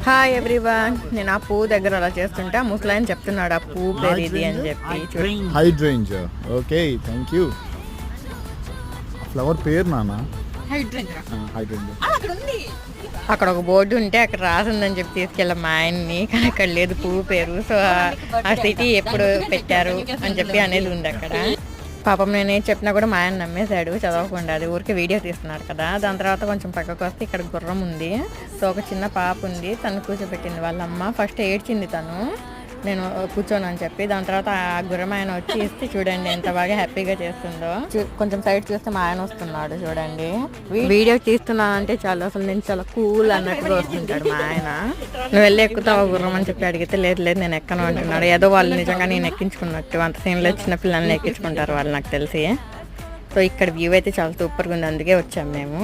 Hi everyone, నేను ఆ పువ్వు దగ్గర అలా చేస్తుంటే ఆ ముసలాయన చెప్తున్నాడు ఆ పువ్వు పేరు ఇది అని చెప్పి. Hydrangea. Okay, thank you. Flower పేరు నాన్న హైడ్రేంజా. అక్కడ ఒక బోర్డు ఉంటే అక్కడ రాసిందని చెప్పి తీసుకెళ్ళాం మా ఆయన్ని, కానీ అక్కడ లేదు పువ్వు పేరు. సో ఆ సిటీ ఎప్పుడు పెట్టారు అని చెప్పి అనేది ఉంది అక్కడ. పాపం నేను ఏం చెప్పినా కూడా మా ఆయన నమ్మేశాడు, చదవకుండా. అది ఊరికి వీడియో తీస్తున్నాడు కదా. దాని తర్వాత కొంచెం పక్కకు వస్తే ఇక్కడ గుర్రం ఉంది. సో ఒక చిన్న పాప ఉంది, తను కూర్చోబెట్టింది వాళ్ళమ్మ. ఫస్ట్ ఏడ్చింది తను, నేను కూర్చోను అని చెప్పి. దాని తర్వాత ఆ గుర్రం ఆయన వచ్చి ఇస్తే చూడండి ఎంత బాగా హ్యాపీగా చేస్తుందో. కొంచెం సైడ్ చూస్తే మా ఆయన వస్తున్నాడు చూడండి. వీడియో తీస్తున్నానంటే చాలా, అసలు నేను చాలా కూల్ అన్నట్టుగా వస్తుంటాడు మా ఆయన. నువ్వు వెళ్ళి ఎక్కుతావా గుర్రం అని చెప్పి అడిగితే లేదు లేదు నేను ఎక్కను అంటున్నాడు. ఏదో వాళ్ళు నిజంగా నేను ఎక్కించుకున్నట్టు, అంత సీన్లో చిన్న పిల్లల్ని ఎక్కించుకుంటారు వాళ్ళు నాకు తెలిసి. సో ఇక్కడ వ్యూ అయితే చాలా సూపర్గా ఉంది, అందుకే వచ్చాము మేము.